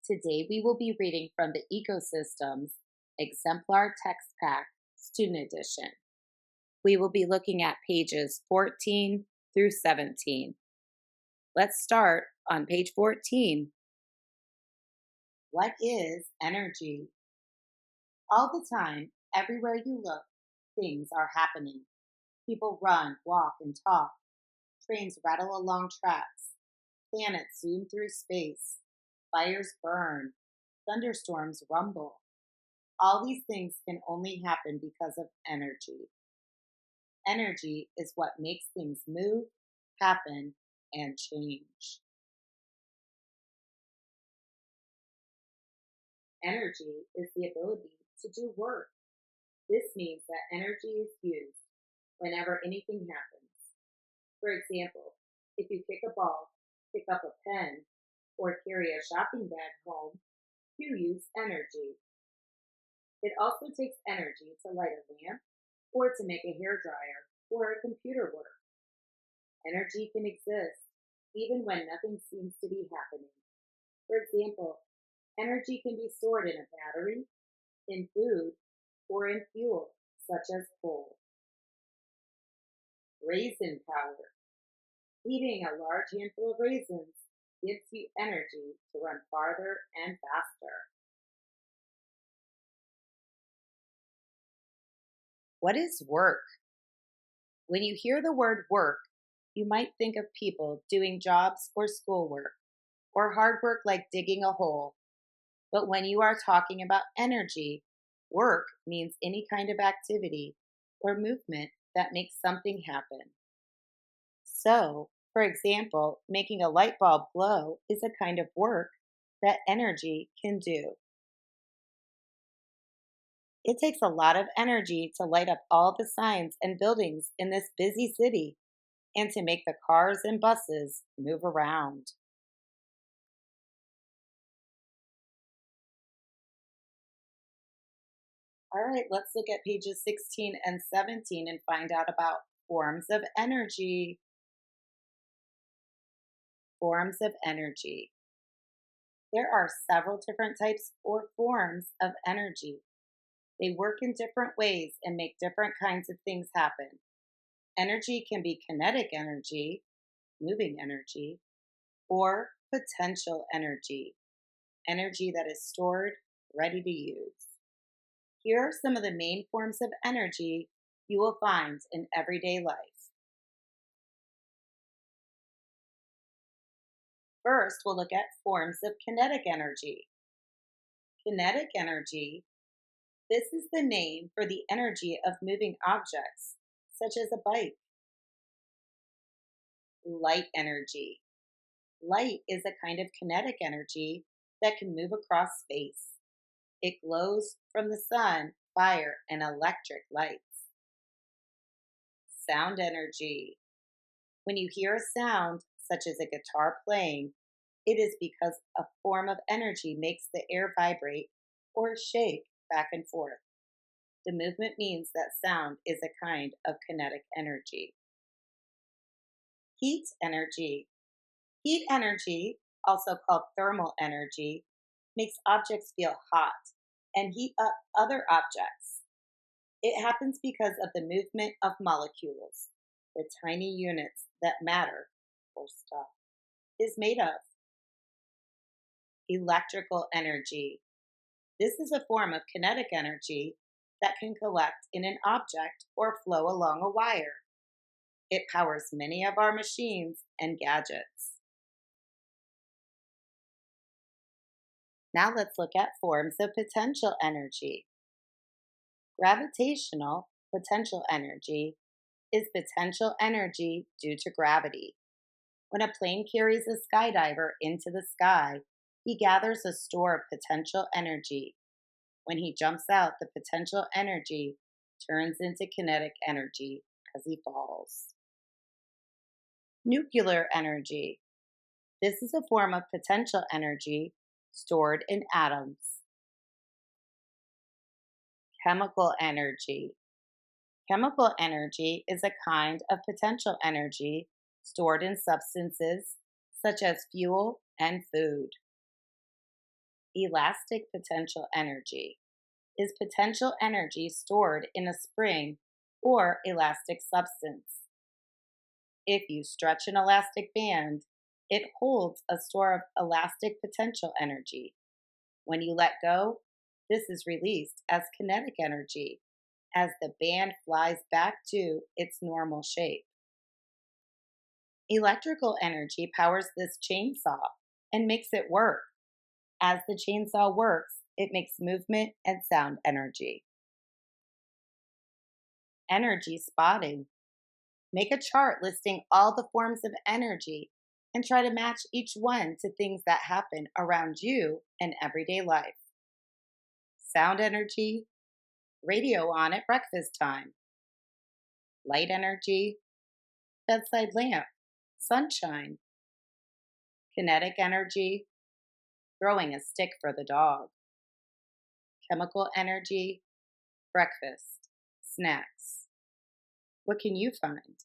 Today we will be reading from the Ecosystems Exemplar Text Pack Student Edition. We will be looking at pages 14 through 17. Let's start on page 14. What is energy? All the time, everywhere you look, things are happening. People run, walk, and talk. Trains rattle along tracks. Planets zoom through space. Fires burn. Thunderstorms rumble. All these things can only happen because of energy. Energy is what makes things move, happen, and change. Energy is the ability to do work. This means that energy is used whenever anything happens. For example, if you kick a ball, pick up a pen, or carry a shopping bag home, you use energy. It also takes energy to light a lamp or to make a hair dryer or a computer work. Energy can exist even when nothing seems to be happening. For example, energy can be stored in a battery, in food, or in fuel, such as coal. Raisin power. Eating a large handful of raisins gives you energy to run farther and faster. What is work? When you hear the word work, you might think of people doing jobs or schoolwork, or hard work like digging a hole. But when you are talking about energy, work means any kind of activity or movement that makes something happen. So, for example, making a light bulb glow is a kind of work that energy can do. It takes a lot of energy to light up all the signs and buildings in this busy city and to make the cars and buses move around. All right, let's look at pages 16 and 17 and find out about forms of energy. Forms of energy. There are several different types or forms of energy. They work in different ways and make different kinds of things happen. Energy can be kinetic energy, moving energy, or potential energy, energy that is stored, ready to use. Here are some of the main forms of energy you will find in everyday life. First, we'll look at forms of kinetic energy. Kinetic energy, this is the name for the energy of moving objects, such as a bike. Light energy. Light is a kind of kinetic energy that can move across space. It glows from the sun, fire, and electric lights. Sound energy. When you hear a sound, such as a guitar playing, it is because a form of energy makes the air vibrate or shake back and forth. The movement means that sound is a kind of kinetic energy. Heat energy. Heat energy, also called thermal energy, makes objects feel hot and heat up other objects. It happens because of the movement of molecules, the tiny units that matter, or stuff, is made of. Electrical energy. This is a form of kinetic energy that can collect in an object or flow along a wire. It powers many of our machines and gadgets. Now let's look at forms of potential energy. Gravitational potential energy is potential energy due to gravity. When a plane carries a skydiver into the sky, he gathers a store of potential energy. When he jumps out, the potential energy turns into kinetic energy as he falls. Nuclear energy. This is a form of potential energy stored in atoms. Chemical energy. Chemical energy is a kind of potential energy stored in substances such as fuel and food. Elastic potential energy is potential energy stored in a spring or elastic substance. If you stretch an elastic band, it holds a store of elastic potential energy. When you let go, this is released as kinetic energy as the band flies back to its normal shape. Electrical energy powers this chainsaw and makes it work. As the chainsaw works, it makes movement and sound energy. Energy spotting. Make a chart listing all the forms of energy and try to match each one to things that happen around you in everyday life. Sound energy, radio on at breakfast time. Light energy, bedside lamp, sunshine. Kinetic energy, throwing a stick for the dog. Chemical energy, breakfast, snacks. What can you find?